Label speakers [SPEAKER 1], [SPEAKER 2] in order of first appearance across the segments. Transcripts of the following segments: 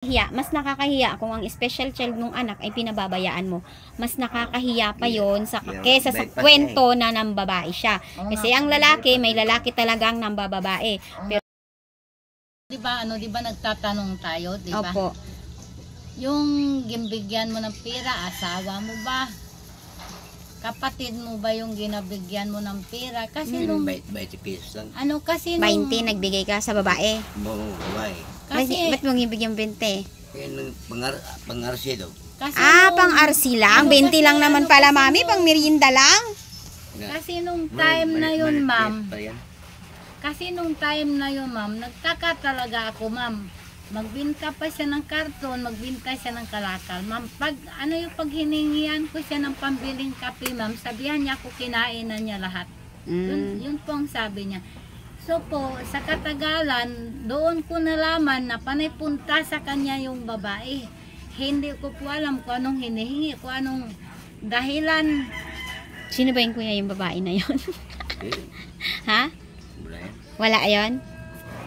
[SPEAKER 1] Mas nakakahiya kung ang special child ng anak ay pinababayaan mo. Mas nakakahiya pa yon sa kesa sa kwento na nambabae siya. Kasi ang lalaki, may lalaki talagang nambababae. Pero
[SPEAKER 2] 'di ba nagtatanong tayo, 'di ba?
[SPEAKER 1] opo.
[SPEAKER 2] Yung gimbigyan mo ng pera, asawa mo ba? Kapatid mo ba yung ginabigyan mo ng pera? Kasi nung
[SPEAKER 3] 20 pesos lang.
[SPEAKER 2] kasi nung
[SPEAKER 1] 20 nagbigay ka sa babae.
[SPEAKER 3] Babae.
[SPEAKER 2] kasi
[SPEAKER 1] Ba't mong ibigyan 20?
[SPEAKER 3] Yan pang-arsido.
[SPEAKER 2] kasi
[SPEAKER 1] Ah,
[SPEAKER 2] nung-
[SPEAKER 1] pang RC lang? 20 lang naman pala, mami. Pang merienda lang?
[SPEAKER 2] Kasi nung time na yun, ma'am.
[SPEAKER 3] Kasi
[SPEAKER 2] Kasi nung time na yun, ma'am, nagtaka talaga ako, ma'am. Magbinta pa siya ng karton, magbinta siya ng kalakal. Ma'am, yung pag hiningihan ko siya ng pambiling kape, ma'am, sabihan niya ako kinain na niya lahat. Yun po ang sabi niya. So po, sa katagalan, doon ko nalaman na panay punta sa kanya yung babae. Hindi ko po alam kung anong hinihingi, kung anong dahilan.
[SPEAKER 1] Sino ba yung kuya yung babae na yon? Ha?
[SPEAKER 3] wala yan.
[SPEAKER 1] Wala yon?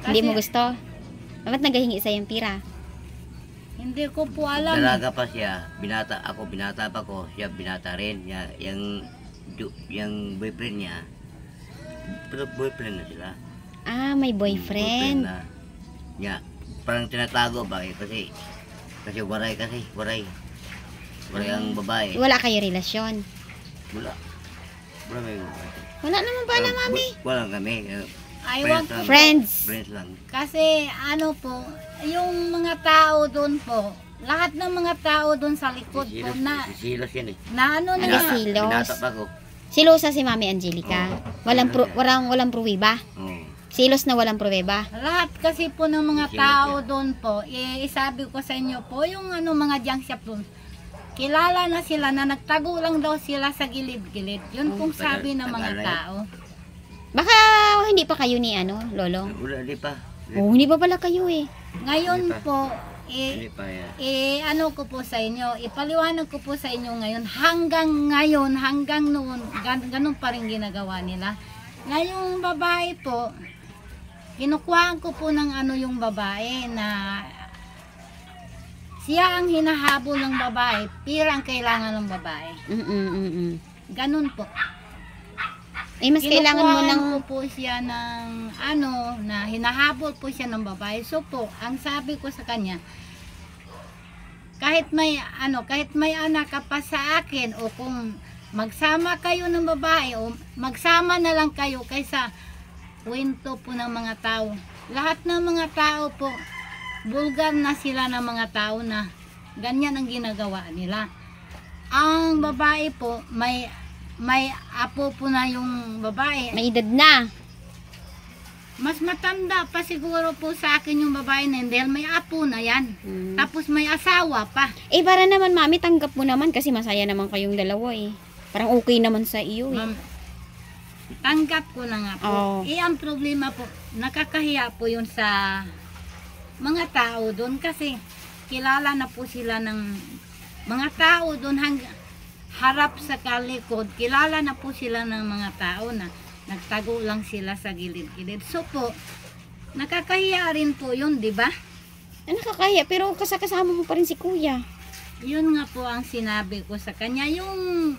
[SPEAKER 1] Hindi mo
[SPEAKER 2] Kasi
[SPEAKER 1] gusto? Ba't naghahingi sa yung pira?
[SPEAKER 2] Hindi ko po alam.
[SPEAKER 3] Dalaga pa siya, binata pa ko, siya binata rin. Yung boyfriend niya, pero boyfriend na sila.
[SPEAKER 1] Ah, may boyfriend.
[SPEAKER 3] Na, niya, parang tinatago ba kasi waray ang babae.
[SPEAKER 1] Wala kayo relasyon.
[SPEAKER 3] Wala may
[SPEAKER 1] Wala naman pala, mami.
[SPEAKER 3] wala kami.
[SPEAKER 2] Ay, wag po.
[SPEAKER 1] Friends.
[SPEAKER 3] Friends lang.
[SPEAKER 2] Kasi po, yung mga tao doon po, lahat ng mga tao doon sa likod po
[SPEAKER 3] Silos yan eh.
[SPEAKER 2] na ano na
[SPEAKER 1] Binata. Silos.
[SPEAKER 3] Binata pa ko.
[SPEAKER 1] Silosa si Mami Angelica. Walang pruweba.
[SPEAKER 3] Oo.
[SPEAKER 1] Silos na walang pruweba.
[SPEAKER 2] lahat kasi po ng mga
[SPEAKER 3] Silos
[SPEAKER 2] tao
[SPEAKER 3] yan.
[SPEAKER 2] doon po, isabi ko sa inyo po, yung mga junk shop doon, kilala na sila na nagtago lang daw sila sa gilid-gilid. Yun pong sabi ng mga
[SPEAKER 3] tagal na yan.
[SPEAKER 2] tao.
[SPEAKER 1] Baka hindi pa kayo ni Lolo?
[SPEAKER 3] Wala, di pa.
[SPEAKER 1] Oh, hindi pa pala kayo eh.
[SPEAKER 2] Ngayon
[SPEAKER 3] Hindi pa.
[SPEAKER 2] po,
[SPEAKER 3] Hindi pa yan.
[SPEAKER 2] ano ko po sa inyo, ipaliwanag ko po sa inyo ngayon, hanggang noon, ganun pa rin ginagawa nila. Ngayong babae po, kinukuhaan ko po ng yung babae na siya ang hinahabol ng babae, pira ang kailangan ng babae. Ganun po.
[SPEAKER 1] Eh, mas kailangan mo ng...
[SPEAKER 2] Kinukuhaan ko po siya ng na hinahabol po siya ng babae. So po, ang sabi ko sa kanya, kahit may anak ka pa sa akin o kung magsama kayo ng babae o magsama na lang kayo kaysa kwento po ng mga tao. Lahat ng mga tao po, bulgar na sila ng mga tao na ganyan ang ginagawa nila. Ang babae po, may apo po na yung babae.
[SPEAKER 1] May edad na.
[SPEAKER 2] Mas matanda pa siguro po sa akin yung babae na yun dahil may apo na yan. Tapos may asawa pa.
[SPEAKER 1] Eh, para naman, Mami, tanggap mo naman kasi masaya naman kayong dalawa eh. Parang okay naman sa iyo eh.
[SPEAKER 2] Ma'am, tanggap ko na nga po.
[SPEAKER 1] Oo.
[SPEAKER 2] Ang problema po, nakakahiya po yun sa mga tao doon kasi kilala na po sila ng mga tao doon harap sa kalikod. Kilala na po sila ng mga tao na nagtago lang sila sa gilid-gilid. So po, nakakahiya rin po yun, di ba?
[SPEAKER 1] Nakakahiya, pero kasama mo pa rin si Kuya.
[SPEAKER 2] Yun nga po ang sinabi ko sa kanya. Yung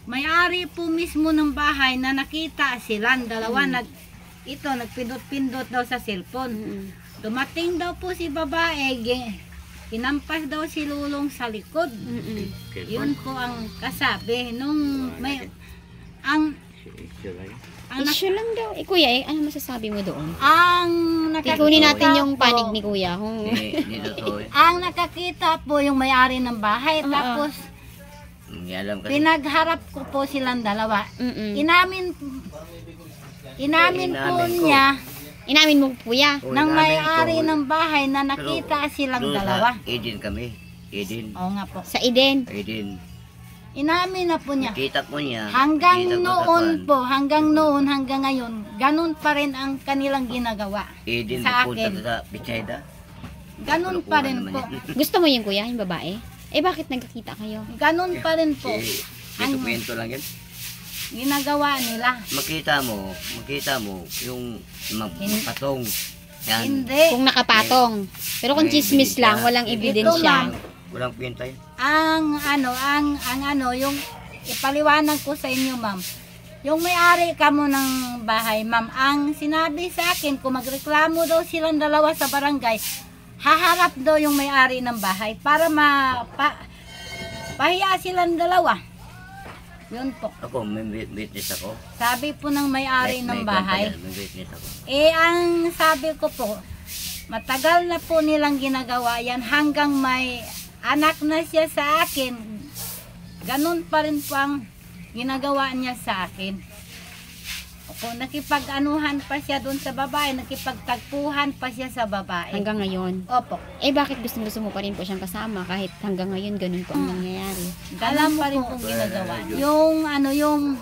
[SPEAKER 2] may-ari po mismo ng bahay na nakita silang dalawa, nagpindot-pindot daw sa cellphone. Dumating daw po si babae, kinampas daw si Lulong sa likod. Yun po ang kasabi. Nung
[SPEAKER 1] Issue lang daw. Eh, Kuya, ano masasabi mo doon?
[SPEAKER 2] Ikunin
[SPEAKER 1] Ikunin natin yung panig ni Kuya.
[SPEAKER 2] Ang nakakita po yung may-ari ng bahay. Tapos,
[SPEAKER 3] Alam kasi.
[SPEAKER 2] pinagharap ko po silang dalawa. Inamin po
[SPEAKER 3] ko.
[SPEAKER 2] niya
[SPEAKER 1] Inamin mo, Kuya.
[SPEAKER 2] ng may-ari ng bahay na nakita silang dalawa.
[SPEAKER 3] Eden kami. Eden.
[SPEAKER 2] Oo nga po.
[SPEAKER 1] Sa Eden.
[SPEAKER 3] Eden.
[SPEAKER 2] Inamin na po niya.
[SPEAKER 3] Nakita ko niya.
[SPEAKER 2] Hanggang
[SPEAKER 3] Nakita ko sa
[SPEAKER 2] noon
[SPEAKER 3] kwan.
[SPEAKER 2] po, hanggang ngayon, ganun pa rin ang kanilang ginagawa
[SPEAKER 3] Eden
[SPEAKER 2] sa
[SPEAKER 3] pupunta
[SPEAKER 2] akin.
[SPEAKER 3] sa Pichayda.
[SPEAKER 2] Ganun pa rin po.
[SPEAKER 1] Gusto mo yung Kuya, yung babae? Eh, bakit nagkakita kayo?
[SPEAKER 2] Ganun pa rin po.
[SPEAKER 3] Kwento lang yan.
[SPEAKER 2] Ginagawa nila.
[SPEAKER 3] Makita mo yung patong. Yan.
[SPEAKER 2] Hindi.
[SPEAKER 1] Kung nakapatong. Pero kung
[SPEAKER 3] May
[SPEAKER 1] chismis lang,
[SPEAKER 3] ebidensya.
[SPEAKER 1] walang
[SPEAKER 2] Ito,
[SPEAKER 1] ebidensya.
[SPEAKER 2] ma'am.
[SPEAKER 3] Walang pinta yun.
[SPEAKER 2] Ang yung ipaliwanag ko sa inyo, ma'am. Yung may-ari ka mo ng bahay, ma'am, ang sinabi sa akin, kung magreklamo daw silang dalawa sa barangay, haharap daw yung may-ari ng bahay para pahiya silang dalawa. Yun po.
[SPEAKER 3] Ako, may witness ako.
[SPEAKER 2] Sabi po ng may-ari ng bahay.
[SPEAKER 3] May witness ako.
[SPEAKER 2] Ang sabi ko po, matagal na po nilang ginagawa yan hanggang may anak na siya sa akin. Ganun pa rin po ang ginagawa niya sa akin. Kung nakipag-anuhan pa siya doon sa babae, nakipagtagpuhan pa siya sa babae.
[SPEAKER 1] Hanggang ngayon.
[SPEAKER 2] Opo.
[SPEAKER 1] Bakit gusto mo pa rin po siyang kasama kahit hanggang ngayon ganun po ang nangyayari?
[SPEAKER 2] Ganun pa rin pong ginagawa. Yung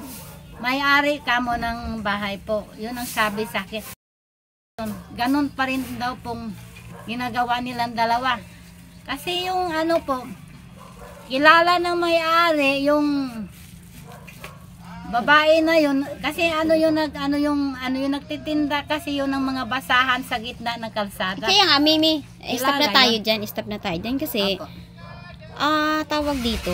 [SPEAKER 2] may-ari ka mo ng bahay po, yun ang sabi sa akin. Ganun pa rin daw pong ginagawa nilang dalawa. Kasi yung po, kilala ng may-ari, yung babae na yun, kasi yung nagtitinda kasi yun ng mga basahan sa gitna ng kalsada.
[SPEAKER 1] Kaya nga, Mimi, stop na
[SPEAKER 2] Kilala
[SPEAKER 1] tayo
[SPEAKER 2] yun.
[SPEAKER 1] dyan. Stop na tayo dyan kasi,
[SPEAKER 2] Opo.
[SPEAKER 1] tawag dito,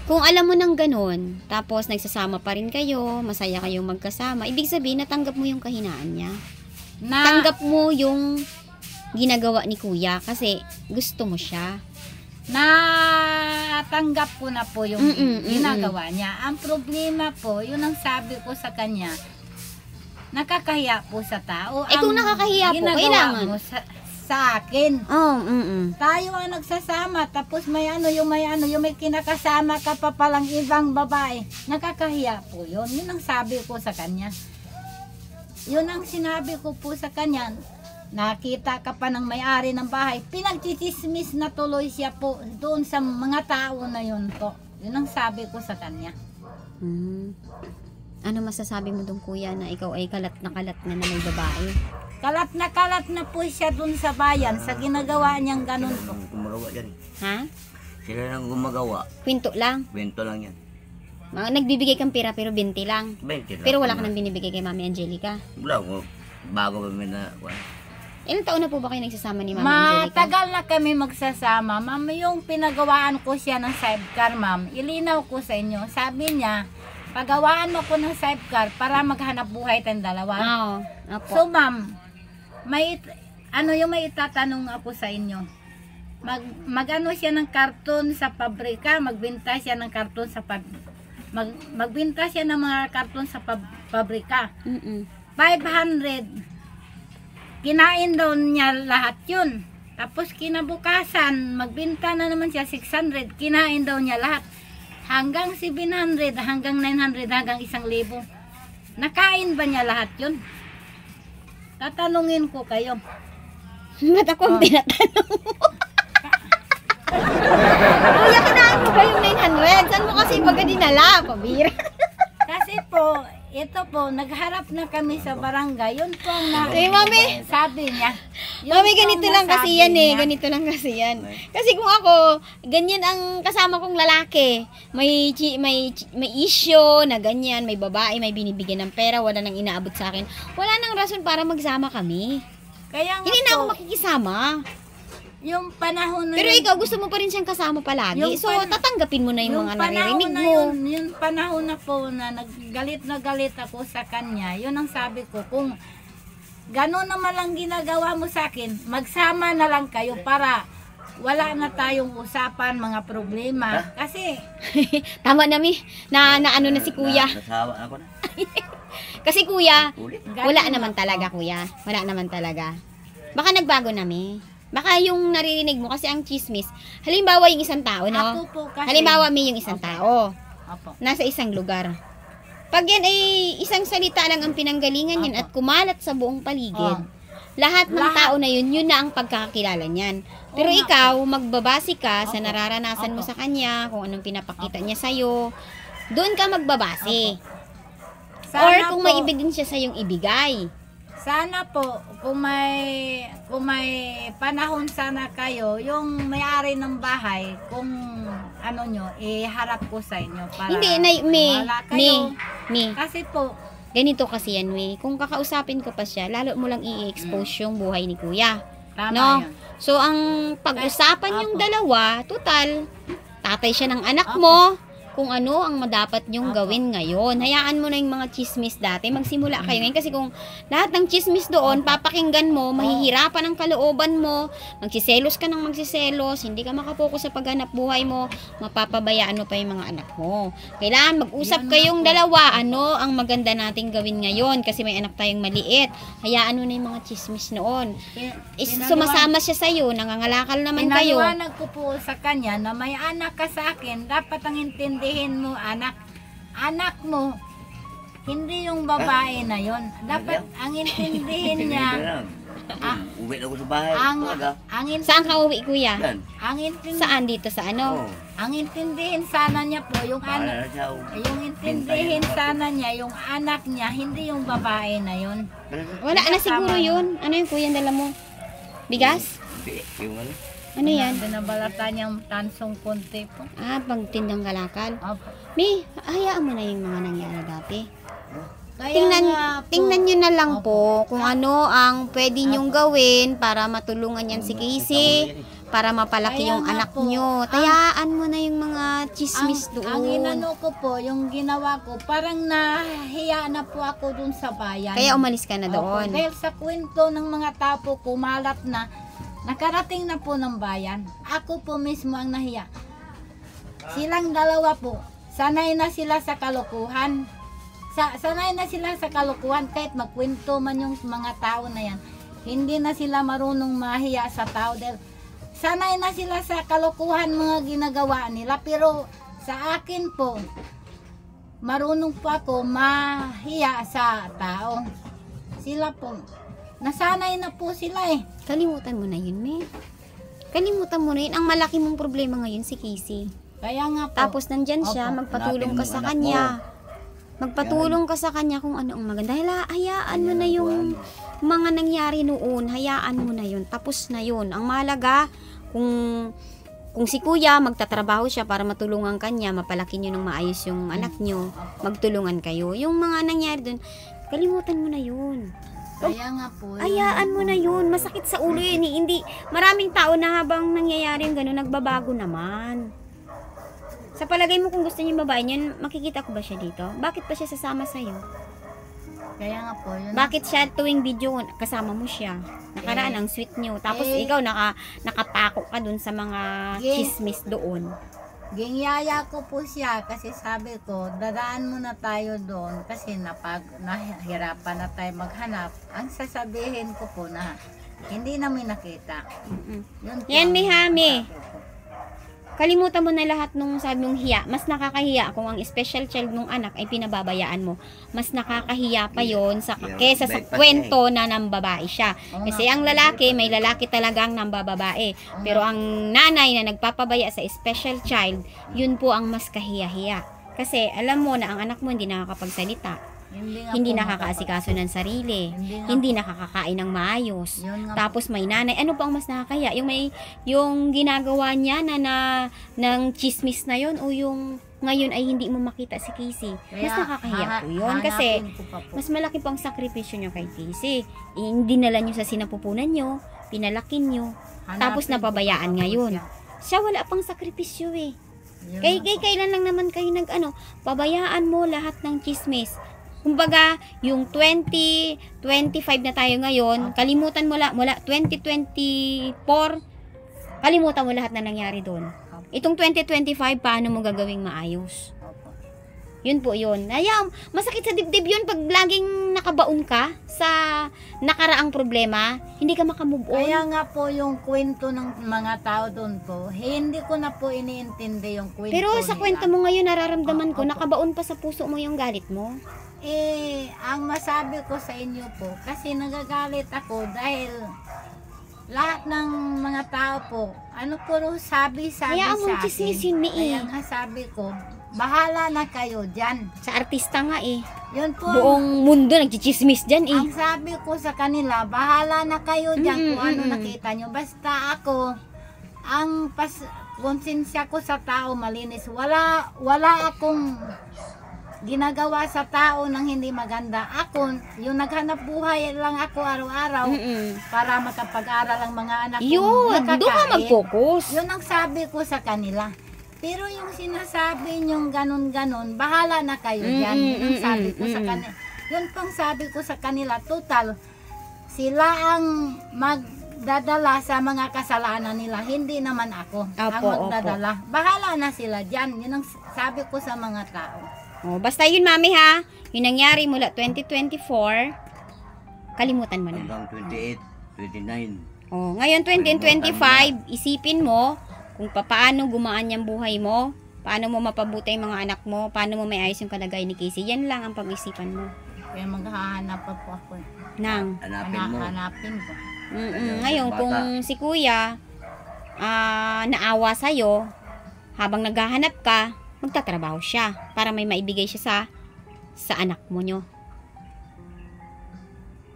[SPEAKER 1] kung alam mo ng ganun, tapos nagsasama pa rin kayo, masaya kayong magkasama, ibig sabihin, natanggap mo yung kahinaan niya. Tanggap mo yung ginagawa ni kuya kasi gusto mo siya.
[SPEAKER 2] Natanggap ko na po yung ginagawa niya. Ang problema po, yun ang sabi ko sa kanya, nakakahiya po sa tao.
[SPEAKER 1] Kung nakakahiya po,
[SPEAKER 2] ginagawa
[SPEAKER 1] kailangan
[SPEAKER 2] mo sa akin. Tayo ang nagsasama, tapos yung may kinakasama ka pa palang ibang babae. Nakakahiya po yun. Yun ang sabi ko sa kanya. Yun ang sinabi ko po sa kanya. Nakita ka pa ng may-ari ng bahay, pinagtitismis na tuloy siya po doon sa mga tao na yun po. Yun ang sabi ko sa kanya.
[SPEAKER 1] Ano masasabi mo doon kuya na ikaw ay kalat na may babae?
[SPEAKER 2] Kalat na po siya doon sa bayan sa ginagawa niyang ganun po.
[SPEAKER 3] Gumagawa dyan.
[SPEAKER 1] Ha?
[SPEAKER 3] Sila nang gumagawa.
[SPEAKER 1] Kwento lang?
[SPEAKER 3] Bento lang yan.
[SPEAKER 1] Nagbibigay kang pera pero 20 lang.
[SPEAKER 3] 20 lang.
[SPEAKER 1] Pero wala ka nang binibigay kay Mami Angelica?
[SPEAKER 3] Wala ko. Bago pa may na...
[SPEAKER 1] Ilang taon na po ba kayo nagsasama ni Mami Angelica?
[SPEAKER 2] Matagal na kami magsasama. Ma'am, yung pinagawaan ko siya ng sidecar, ma'am, ilinaw ko sa inyo. Sabi niya, pagawaan mo ko ng sidecar para maghanap buhay tayong dalawa.
[SPEAKER 1] Oo. Opo.
[SPEAKER 2] So, ma'am, may itatanong ako sa inyo. Magano siya ng karton sa pabrika, magbenta siya ng karton sa magbenta siya ng mga karton sa pabrika. 500. Kinain daw niya lahat yun. Tapos kinabukasan, magbenta na naman siya 600. Kinain daw niya lahat. Hanggang 700, hanggang 900, hanggang 1,000. Nakain ba niya lahat yun? Tatanungin ko kayo.
[SPEAKER 1] Ba't ako ang tinatanong mo? Kuya, kinain mo ba yung 900? Saan mo kasi pagka dinala? Pabira.
[SPEAKER 2] Kasi po, ito po, nagharap na kami sa barangay. Yun po ang
[SPEAKER 1] Mami.
[SPEAKER 2] sabi niya. Yun
[SPEAKER 1] Mami,
[SPEAKER 2] po
[SPEAKER 1] ganito
[SPEAKER 2] ang
[SPEAKER 1] lang kasi
[SPEAKER 2] nasabi
[SPEAKER 1] yan eh.
[SPEAKER 2] niya.
[SPEAKER 1] Ganito lang kasi yan. Kasi kung ako, ganyan ang kasama kong lalaki. May issue na ganyan, may babae, may binibigyan ng pera, wala nang inaabot sa akin. Wala nang rason para magsama kami.
[SPEAKER 2] Kaya nga
[SPEAKER 1] Hindi na ako
[SPEAKER 2] po,
[SPEAKER 1] makikisama.
[SPEAKER 2] yung panahon na
[SPEAKER 1] Pero
[SPEAKER 2] yun-
[SPEAKER 1] ikaw, gusto mo pa rin siyang kasama palagi.
[SPEAKER 2] Yung
[SPEAKER 1] So,
[SPEAKER 2] pan-
[SPEAKER 1] tatanggapin mo na yung mga naririnig
[SPEAKER 2] na
[SPEAKER 1] mo.
[SPEAKER 2] yung panahon na po na naggalit na galit ako sa kanya, yun ang sabi ko, kung gano'n naman lang ginagawa mo sa akin, magsama na lang kayo para wala na tayong usapan, mga problema. Kasi,
[SPEAKER 1] Tama na, Mi. Na ano na si kuya.
[SPEAKER 3] Nasawa ako na.
[SPEAKER 1] Kasi kuya,
[SPEAKER 3] Ulit.
[SPEAKER 1] wala naman talaga, kuya. Wala naman talaga. Baka nagbago na, Mi. Baka yung naririnig mo kasi ang chismis. Halimbawa yung isang tao,
[SPEAKER 2] ako
[SPEAKER 1] no?
[SPEAKER 2] po kasi,
[SPEAKER 1] Halimbawa, Mi, yung isang tao.
[SPEAKER 2] Opo.
[SPEAKER 1] Nasa isang lugar. Pag yan ay isang salita lang ang pinanggalingan yan at kumalat sa buong paligid, lahat ng
[SPEAKER 2] Lahat.
[SPEAKER 1] tao na yun na ang pagkakakilala niyan. Pero
[SPEAKER 2] Oo nga
[SPEAKER 1] ikaw, magbabase ka sa
[SPEAKER 2] Opo.
[SPEAKER 1] nararanasan mo
[SPEAKER 2] Opo.
[SPEAKER 1] sa kanya, kung anong pinapakita niya sa'yo, doon ka magbabase. Or
[SPEAKER 2] Sana
[SPEAKER 1] kung
[SPEAKER 2] po-
[SPEAKER 1] may ebidensya sa yung ibigay.
[SPEAKER 2] Sana po, kung may panahon sana kayo, yung may-ari ng bahay, kung ano nyo, iharap ko sa inyo para
[SPEAKER 1] Hindi,
[SPEAKER 2] wala kayo.
[SPEAKER 1] Mi.
[SPEAKER 2] Kasi po,
[SPEAKER 1] ganito kasi yan, we. Kung kakausapin ko pa siya, lalo mo lang i-expose yung buhay ni kuya.
[SPEAKER 2] Tama
[SPEAKER 1] No?
[SPEAKER 2] yun.
[SPEAKER 1] So, ang pag-usapan yung
[SPEAKER 2] Apo.
[SPEAKER 1] dalawa, total, tatay siya ng anak
[SPEAKER 2] Apo.
[SPEAKER 1] mo, kung ano ang madapat nyong
[SPEAKER 2] Apo.
[SPEAKER 1] gawin ngayon. Hayaan mo na yung mga chismis dati. Magsimula kayo ngayon. Kasi kung lahat ng chismis doon, papakinggan mo, mahihirapan ang kalooban mo, magsiselos ka ng magsiselos, hindi ka makapokus sa paghanap buhay mo, mapapabayaan mo pa yung mga anak mo. Kailangan mag-usap
[SPEAKER 2] Yun
[SPEAKER 1] kayong
[SPEAKER 2] nga po.
[SPEAKER 1] dalawa. Ano ang maganda nating gawin ngayon? Kasi may anak tayong maliit. Hayaan mo na yung mga chismis noon. Sumasama siya sa'yo, nangangalakal naman kayo.
[SPEAKER 2] Pinaliwanag ko po sa kanya na may anak ka sa akin, dapat ang intindihin mo, anak mo, hindi yung babae na yon. Dapat ang intindihin niya,
[SPEAKER 3] Uwi na ako sa bahay. Talaga.
[SPEAKER 1] Saan ka uwi, kuya?
[SPEAKER 3] Yan.
[SPEAKER 1] Saan dito? Sa ano?
[SPEAKER 3] Oo.
[SPEAKER 2] ang intindihin sana niya po, yung
[SPEAKER 3] Bahala
[SPEAKER 2] anak,
[SPEAKER 3] na siya.
[SPEAKER 2] yung intindihin sana niya, yung anak niya, hindi yung babae na yon.
[SPEAKER 1] Wala na siguro yun. Ano yung kuya dala mo? Bigas?
[SPEAKER 3] Yung ano?
[SPEAKER 1] Ano yan?
[SPEAKER 2] Binabalata niyang tansong konti po.
[SPEAKER 1] Pagtindang kalakal.
[SPEAKER 2] Opo.
[SPEAKER 1] May, hayaan mo na yung mga nangyari dati.
[SPEAKER 2] Kaya
[SPEAKER 1] Tingnan,
[SPEAKER 2] nga po,
[SPEAKER 1] tingnan nyo na lang po
[SPEAKER 2] Opo.
[SPEAKER 1] kung ano ang pwede nyong gawin para matulungan yan si Casey, para mapalaki
[SPEAKER 2] Kaya
[SPEAKER 1] yung
[SPEAKER 2] nga
[SPEAKER 1] anak
[SPEAKER 2] po,
[SPEAKER 1] nyo. Tayaan mo na yung mga chismis
[SPEAKER 2] ang
[SPEAKER 1] doon.
[SPEAKER 2] inano ko po, yung ginawa ko, parang nahiya na po ako dun sa bayan.
[SPEAKER 1] Kaya umalis ka na
[SPEAKER 2] Opo,
[SPEAKER 1] doon.
[SPEAKER 2] dahil sa kwento ng mga tao po, kumalat na, nakarating na po ng bayan. Ako po mismo ang nahiya. Silang dalawa po, sanay na sila sa kalokohan. Sanay na sila sa kalokohan kahit magkwento man yung mga tao na yan. Hindi na sila marunong mahiya sa tao dahil sanay na sila sa kalokohan mga ginagawa nila. Pero sa akin po, marunong po ako mahiya sa tao. Sila po, nasanay na po sila eh.
[SPEAKER 1] Kalimutan mo na yun, me. Kalimutan mo na yun. Ang malaki mong problema ngayon si Casey.
[SPEAKER 2] Kaya nga po.
[SPEAKER 1] Tapos nandyan siya,
[SPEAKER 2] Opo.
[SPEAKER 1] magpatulong ka
[SPEAKER 3] Hanapin mo
[SPEAKER 1] sa
[SPEAKER 3] anak
[SPEAKER 1] kanya. Magpatulong ka sa kanya kung ano ang maganda. Hayaan mo na yung mga nangyari noon. Hayaan mo na yun. Tapos na yun. Ang mahalaga, kung si kuya magtatrabaho siya para matulungan kanya, mapalaki nyo ng maayos yung anak nyo, magtulungan kayo. Yung mga nangyari doon, kalimutan mo na yun.
[SPEAKER 2] Kaya nga po.
[SPEAKER 1] Hayaan mo na yun. Masakit sa ulo yun. Hindi, maraming tao na habang nangyayari yung gano'n, nagbabago naman. Sa palagay mo kung gusto niyo yung babae niyan, makikita ko ba siya dito? Bakit pa siya sasama sa'yo?
[SPEAKER 2] Kaya nga po. Yun
[SPEAKER 1] Bakit siya tuwing video kasama mo siya? Nakaraan ang sweet niyo. Tapos ikaw nakapako ka dun sa mga chismis doon.
[SPEAKER 2] Gingyaya ko po siya kasi sabi ko, dadaan muna tayo doon kasi nahirapan na tayo maghanap. Ang sasabihin ko po na hindi namin nakita. Yun po
[SPEAKER 1] Yan,
[SPEAKER 2] ang
[SPEAKER 1] Mihami.
[SPEAKER 2] sabi ko.
[SPEAKER 1] Kalimutan mo na lahat nung sabi mong hiya. Mas nakakahiya kung ang special child nung anak ay pinababayaan mo. Mas nakakahiya pa yon kesa sa kwento na nambabae siya. Kasi ang lalaki, may lalaki talagang nambababae. Pero ang nanay na nagpapabaya sa special child, yun po ang mas kahiya-hiya. Kasi alam mo na ang anak mo hindi nakakapagsalita. Hindi nakakaasikaso ng sarili. Hindi nakakakain ng maayos. Tapos may nanay. Ano pa ang mas nakakaya? Yung ginagawa niya ng chismis na yon o yung ngayon ay hindi mo makita si Casey. Mas nakakahiya po yun. Kasi mas malaki pang sakripisyo niyo kay Casey. Hindi nala niyo sa sinapupunan niyo. Pinalakin niyo. Tapos napabayaan ngayon. Siya wala pang sakripisyo eh. Kailan lang naman kayo pabayaan mo lahat ng chismis. Kumbaga, yung 2025 na tayo ngayon, kalimutan mo mula 2024, kalimutan mo lahat na nangyari doon. Itong 2025, paano mo gagawing maayos? Yun po yun. Masakit sa dibdib yun pag laging nakabaon ka sa nakaraang problema, hindi ka makamove on.
[SPEAKER 2] Kaya nga po yung kwento ng mga tao doon po, hindi ko na po iniintindi yung kwento
[SPEAKER 1] Pero sa
[SPEAKER 2] nila.
[SPEAKER 1] kwento mo ngayon, nararamdaman ko, nakabaon pa sa puso mo yung galit mo.
[SPEAKER 2] Ang masabi ko sa inyo po, kasi nagagalit ako dahil lahat ng mga tao po, puro sabi sa
[SPEAKER 1] Kaya
[SPEAKER 2] akin.
[SPEAKER 1] ang chismisin mi
[SPEAKER 2] Kaya nga sabi ko, bahala na kayo dyan.
[SPEAKER 1] Sa artista nga eh.
[SPEAKER 2] Yun po.
[SPEAKER 1] Buong mundo nagchichismis dyan eh.
[SPEAKER 2] Ang sabi ko sa kanila, bahala na kayo dyan kung ano nakita nyo. Basta ako, konsensya ko sa tao malinis. Wala akong ginagawa sa tao ng hindi maganda. Ako, yung naghanap buhay lang ako araw-araw para makapag-aral ang mga anak ko.
[SPEAKER 1] Yun, doon ka mag-focus.
[SPEAKER 2] Yun ang sabi ko sa kanila. Pero yung sinasabi nyong ganun-ganun, bahala na kayo dyan. Yun ang sabi ko sa kanila. Yun pang sabi ko sa kanila, total, sila ang magdadala sa mga kasalanan nila, hindi naman ako ang magdadala. Bahala na sila dyan. Yun ang sabi ko sa mga tao.
[SPEAKER 1] Oh, basta yun, mami, ha? Yung nangyari mula 2024, kalimutan mo na.
[SPEAKER 3] Hanggang 28, 29.
[SPEAKER 1] Oh, ngayon 2025, isipin mo kung paano gumaan yung buhay mo, paano mo mapabuti yung mga anak mo, paano mo may ayos yung kalagay ni Casey. Yan lang ang pag-isipan mo.
[SPEAKER 2] Kaya maghahanap pa po ako.
[SPEAKER 1] Nang.
[SPEAKER 2] Hanapin ko.
[SPEAKER 1] Ngayon, kung si kuya naawa sa'yo, habang naghahanap ka, magtatrabaho siya para may maibigay siya sa anak mo nyo.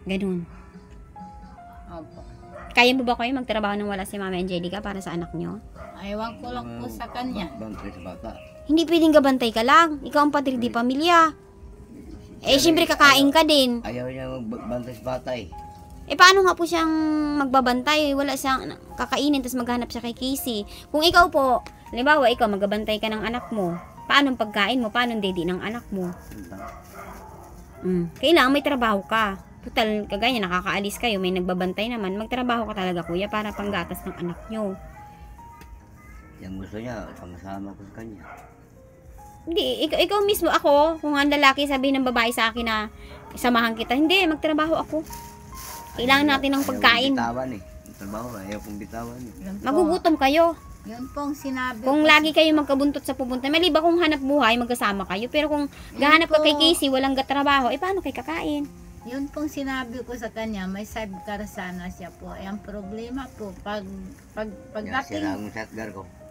[SPEAKER 1] Ganun.
[SPEAKER 2] Opo.
[SPEAKER 1] Kaya mo ba kayo magtrabaho nang wala si Mama Angelica para sa anak nyo?
[SPEAKER 2] Aywan ko lang po sa kanya.
[SPEAKER 3] Bantay sa bata.
[SPEAKER 1] Hindi pwedeng gabantay ka lang. Ikaw ang padre di pamilya. Eh, syempre kakain ka din.
[SPEAKER 3] Ayaw niya magbantay sa bata eh.
[SPEAKER 1] Eh, paano nga po siyang magbabantay? Wala siyang kakainin, tapos maghanap siya kay Casey. Kung ikaw po, halimbawa, ikaw magbabantay ka ng anak mo, paano ang pagkain mo? Paano ang daddy ng anak mo? Kailangan may trabaho ka. Total, kagaya, nakakaalis kayo, may nagbabantay naman, magtrabaho ka talaga, kuya, para panggatas ng anak nyo.
[SPEAKER 3] Yung gusto niya, sama-sama ko sa kanya.
[SPEAKER 1] Hindi, ikaw mismo ako, kung ang lalaki sabihin ng babae sa akin na samahan kita, hindi, magtrabaho ako. Kailangan natin ng pagkain.
[SPEAKER 3] Ayaw bitawan eh. Ang trabaho, ayaw kong bitawan eh.
[SPEAKER 1] Magugutom kayo.
[SPEAKER 2] Yun pong sinabi
[SPEAKER 1] Kung
[SPEAKER 2] ko.
[SPEAKER 1] lagi kayo magkabuntot sa pupunta, maliba kung hanap buhay, magkasama kayo. Pero kung gahanap ka kay Casey, walang gatrabaho, eh paano kayo kakain?
[SPEAKER 2] Yun pong sinabi ko sa kanya, may sidecar sana siya po. Eh, ang problema po,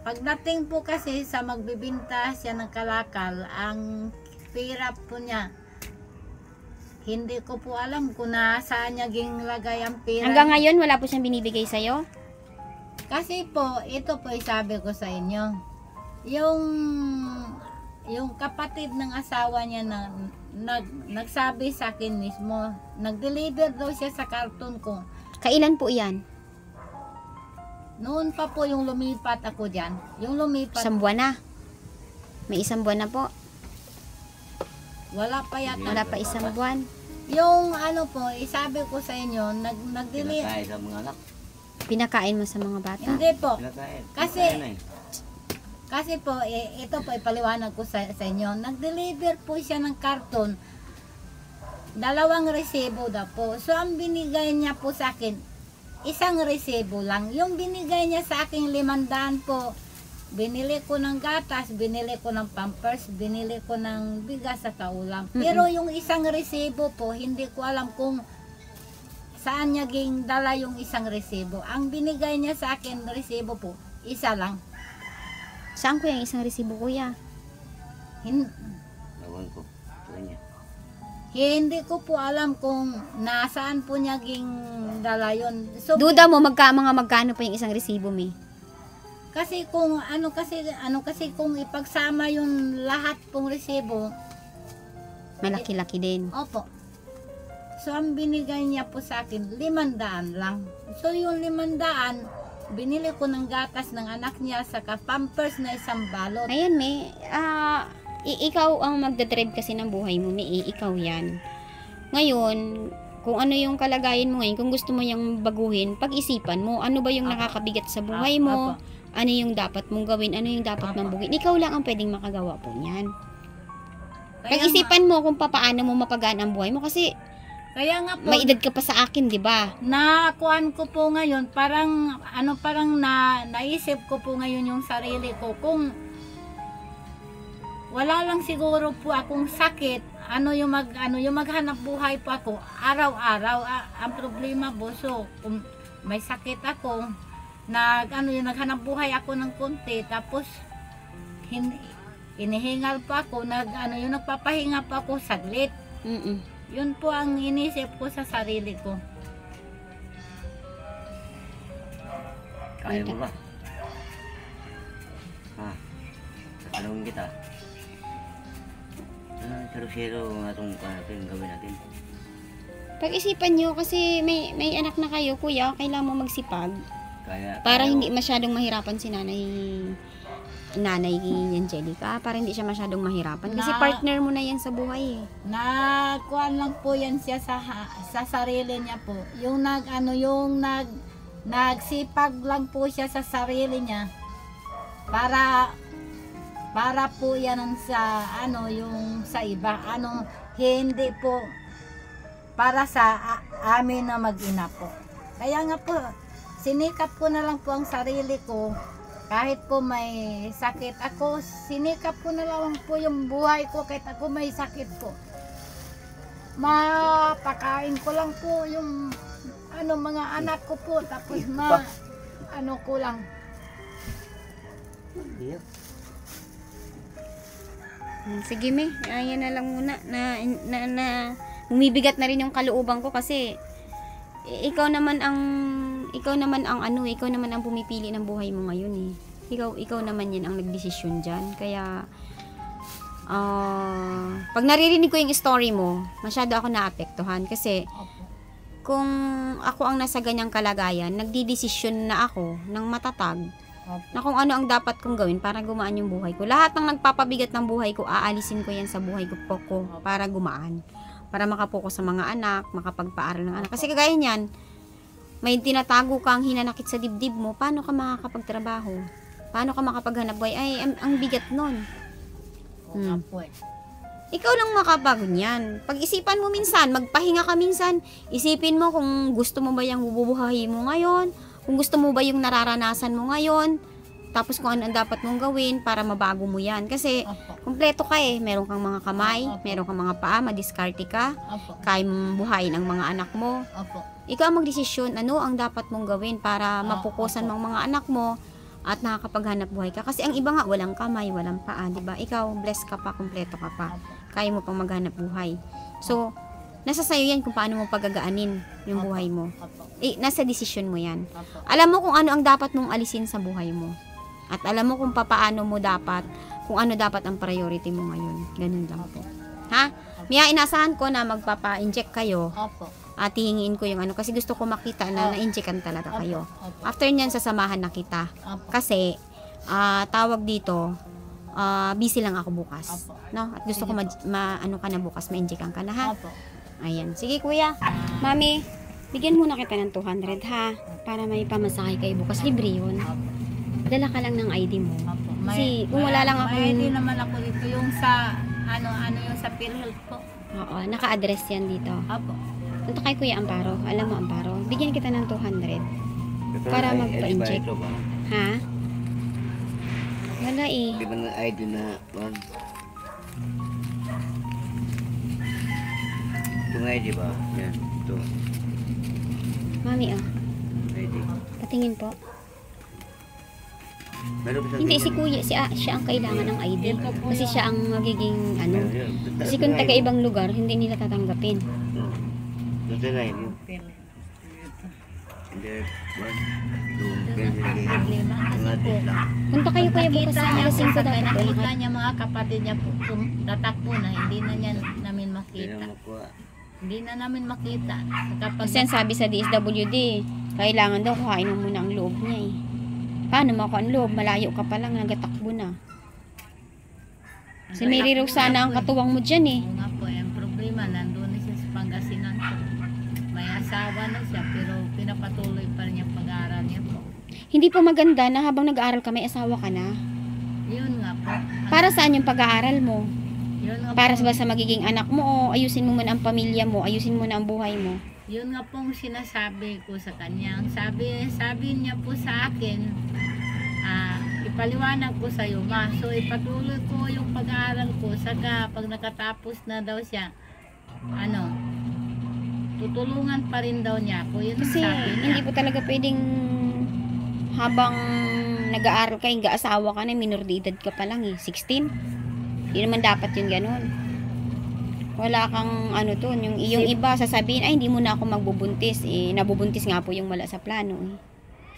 [SPEAKER 2] pagdating po kasi sa magbibinta siya ng kalakal, ang pera po niya, hindi ko po alam kung nasaan niya ginlagay ang pera.
[SPEAKER 1] Hanggang ngayon, wala po siyang binibigay sa'yo?
[SPEAKER 2] Kasi po, ito po isabi ko sa inyo, yung kapatid ng asawa niya na nagsabi sa akin mismo, nag-deliver daw siya sa karton ko.
[SPEAKER 1] Kailan po yan?
[SPEAKER 2] Noon pa po yung lumipat ako dyan. Yung lumipat.
[SPEAKER 1] Isang buwan na. May isang buwan na po.
[SPEAKER 2] Wala pa yata.
[SPEAKER 1] Wala pa isang buwan.
[SPEAKER 2] Yung ano po, isabi ko sa inyo, nag-deliver.
[SPEAKER 3] Pinakain sa mga anak.
[SPEAKER 1] Pinakain mo sa mga bata?
[SPEAKER 2] Hindi po.
[SPEAKER 3] Pinakain.
[SPEAKER 2] Kasi po, ito po ipaliwanag ko sa inyo. Nag-deliver po siya ng karton. 2 resibo daw po. So, ang binigay niya po sa akin, 1 resibo lang. Yung binigay niya sa akin 500 po, binili ko ng gatas, binili ko ng pampers, binili ko ng bigas sa kaulam. Pero yung 1 resibo po, hindi ko alam kung saan niya dala yung 1 resibo. Ang binigay niya sa akin resibo po, 1 lang.
[SPEAKER 1] Saan ko yung 1 resibo, kuya?
[SPEAKER 3] Ewan ko. Ito niya.
[SPEAKER 2] Hindi ko po alam kung nasaan po niya dala yun. So,
[SPEAKER 1] Duda mo, magkano pa yung 1 resibo, may?
[SPEAKER 2] Kasi kung kung ipagsama yung lahat pong resibo,
[SPEAKER 1] Malaki-laki din.
[SPEAKER 2] opo. So ang binigay niya po sa akin 500 lang. So yung 500, binili ko ng gatas ng anak niya sa pampers na 1 balot.
[SPEAKER 1] Ayan, may. Ikaw ang magdadrive kasi ng buhay mo, may. Ikaw yan. Ngayon, kung ano yung kalagayan mo ngayon, kung gusto mo yung baguhin, pag-isipan mo, ano ba yung nakakabigat sa buhay mo, ano yung dapat mong gawin, ano yung dapat mong bugin. Ikaw lang ang pwedeng makagawa po niyan. Pag-isipan mo kung paano mo mapagaan ang buhay mo kasi
[SPEAKER 2] Kaya nga po,
[SPEAKER 1] may edad ka pa sa akin, di ba?
[SPEAKER 2] nakuan ko po ngayon, parang naisip ko po ngayon yung sarili ko, kung wala lang siguro po akong sakit, yung maghanap buhay po ako araw-araw. Ang problema po, so kung may sakit ako, yung naghanap buhay ako ng konti, tapos inihingal pa ako, yung nagpapahinga pa ako saglit. Yun po ang inisip ko sa sarili ko.
[SPEAKER 3] Kaya mo ba? Ha? Tatanungin kita. Sero-sero nga itong natin, gawin natin.
[SPEAKER 1] Pag-isipan nyo, kasi may anak na kayo, kuya, kailangan mo magsipag.
[SPEAKER 3] Kaya,
[SPEAKER 1] Para hindi masyadong mahirapan si nanay Angelica. Para hindi siya masyadong mahirapan. Kasi
[SPEAKER 2] Na-
[SPEAKER 1] partner mo na yan sa buhay eh.
[SPEAKER 2] Nakuan lang po yan siya sa sarili niya po. Yung nagsipag lang po siya sa sarili niya para po yan sa yung sa iba, hindi po para sa amin na mag-ina po. Kaya nga po, sinikap ko na lang po ang sarili ko. Kahit po may sakit ako, sinikap ko na lang po yung buhay ko kahit ako may sakit po. Mapakain ko lang po yung mga anak ko po, tapos ko lang.
[SPEAKER 1] Sige me, ayan na lang muna na bumibigat na rin yung kalooban ko kasi ikaw naman ang pumipili ng buhay mo ngayon eh. Ikaw naman yan ang nagdesisyon diyan. Kaya pag naririnig ko yung story mo, masyado ako naapektuhan kasi kung ako ang nasa ganyang kalagayan, nagdidesisyon na ako ng matatag na kung ano ang dapat kong gawin para gumaan yung buhay ko. Lahat ng nagpapabigat ng buhay ko, aalisin ko yan sa buhay ko para gumaan. Para makapokus sa mga anak, makapagpaaral ng anak. Kasi kagaya niyan, may tinatago kang hinanakit sa dibdib mo, paano ka makakapagtrabaho? Paano ka makapaghanap buhay? Ay, ang bigat nun. Ikaw lang makapagod yan. Pag-isipan mo minsan, magpahinga ka minsan, isipin mo kung gusto mo ba yung bubuhay mo ngayon, kung gusto mo ba yung nararanasan mo ngayon, tapos kung ano ang dapat mong gawin para mabago mo yan. Kasi, kumpleto ka eh. Meron kang mga kamay, meron kang mga paa, madiskarte ka, kaya mong buhayin ang mga anak mo. Ikaw ang magdesisyon, ano ang dapat mong gawin para mapukusan ng mga anak mo at nakakapaghanap buhay ka. Kasi ang iba nga, walang kamay, walang paa, diba? Ikaw, blessed ka pa, kumpleto ka pa. Kaya mo pang maghanap buhay. So, nasa sayo yan kung paano mo pagagaanin yung buhay mo. Nasa desisyon mo yan. Alam mo kung ano ang dapat mong alisin sa buhay mo. At alam mo kung paano mo dapat, kung ano dapat ang priority mo ngayon. Ganun lang po. Ha? Mia, inasahan ko na magpapa-inject kayo. At hihingiin ko yung kasi gusto ko makita na na-injectan talaga kayo. After nyan, sasamahan na kita. Kasi, tawag dito, busy lang ako bukas. No? At gusto ko ka na bukas, ma-injectan ka na ha? Ayan. Sige kuya, mami, bigyan muna kita ng 200 ha, para may pamasahe kayo bukas. Libre yun. Dala ka lang ng ID mo. Kasi kung wala lang ako...
[SPEAKER 2] May ID naman ako dito yung sa, yung sa PhilHealth po.
[SPEAKER 1] Oo, naka-address yan dito. Punta kay Kuya Amparo. Alam mo Amparo, bigyan kita ng 200 para magpa-inject. Ha? Wala eh.
[SPEAKER 3] Di ba ng ID na, Itong ID ba? Yan, ito.
[SPEAKER 1] Mami,
[SPEAKER 3] ID.
[SPEAKER 1] patingin po.
[SPEAKER 3] Meron ba
[SPEAKER 1] Hindi, si Kuya, siya ang kailangan ng ID. Kasi siya ang magiging, kasi kung taga ibang lugar, hindi nila tatanggapin.
[SPEAKER 3] Ito na yun. Hindi, 1, 2, 3, 4, 5.
[SPEAKER 1] Punta kayo Kuya bukas sa alas 5 dapat.
[SPEAKER 2] Nakita niya mga kapatid niya po, tatakbo na, hindi na niya namin makita. Hindi na namin makita.
[SPEAKER 1] Kasi ang sabi sa DSWD, kailangan daw kuhain mo muna ang loob niya eh. Paano mo ang loob? Malayo ka pa lang, nagatakbo na. Si Mary Rose sana ang katuwang mo dyan eh.
[SPEAKER 2] Oo nga po, yung problema, nandun na siya sa Pangasinan po. May asawa na siya, pero pinapatuloy pa rin yung pag-aaral niya po.
[SPEAKER 1] Hindi pa maganda na habang nag-aaral ka, may asawa ka na.
[SPEAKER 2] Yun nga po.
[SPEAKER 1] Para saan yung pag-aaral mo?
[SPEAKER 2] Yun nga
[SPEAKER 1] Para
[SPEAKER 2] po.
[SPEAKER 1] ba sa magiging anak mo o ayusin mo muna ang pamilya mo, ayusin mo na ang buhay mo?
[SPEAKER 2] Yun nga pong sinasabi ko sa kanya. Ang sabi niya po sa akin, ipaliwanag ko sa iyo, ma. So ipatuloy ko yung pag-aaral ko. Saka pag nakatapos na daw siya, tutulungan pa rin daw niya ako. Yun ang
[SPEAKER 1] Kasi
[SPEAKER 2] sabi niya.
[SPEAKER 1] hindi po talaga pwedeng habang nag-aaral ka, asawa ka na, minor de edad ka pa lang eh, 16. Hindi naman dapat yun ganun. Wala kang dun, yung iba sasabihin, ay hindi mo na ako magbubuntis. Eh, nabubuntis nga po yung wala sa plano eh.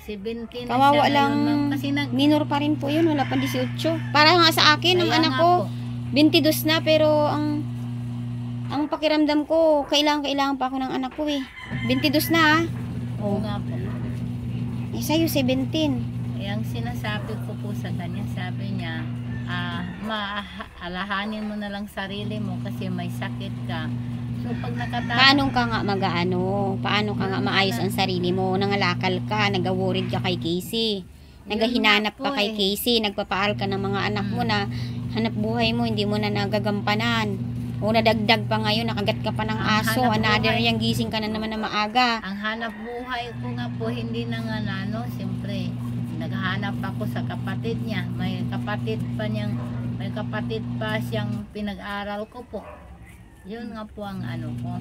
[SPEAKER 2] 17 na
[SPEAKER 1] Kawawa
[SPEAKER 2] siya
[SPEAKER 1] lang,
[SPEAKER 2] ngayon, ma'am. Kasi
[SPEAKER 1] minor pa rin po yun, wala pa 18. Para nga sa akin, ang
[SPEAKER 2] Kaya
[SPEAKER 1] anak
[SPEAKER 2] nga
[SPEAKER 1] ko,
[SPEAKER 2] po.
[SPEAKER 1] 22 na, pero ang pakiramdam ko, kailangan pa ako ng anak ko eh. 22 na ah.
[SPEAKER 2] Oo nga po.
[SPEAKER 1] Eh, sa'yo 17.
[SPEAKER 2] Eh, ang sinasabi ko po sa kanya, sabi niya, alahanin mo na lang sarili mo kasi may sakit ka. So, pag
[SPEAKER 1] Paano ka nga paano ka nga maayos ang sarili mo? Nangalakal ka, nagaworried ka kay Casey. Nagahinanap ka kay Casey, nagpapaal ka ng mga anak mo na hanap buhay mo, hindi mo na nagagampanan. O nadagdag pa ngayon, nakagat ka pa ng aso, another yung gising ka na naman na maaga.
[SPEAKER 2] Ang hanap buhay ko nga po, hindi na nga siyempre, naghahanap ako sa kapatid niya. May kapatid pa siyang pinag-aral ko po. Yun nga po ang ko.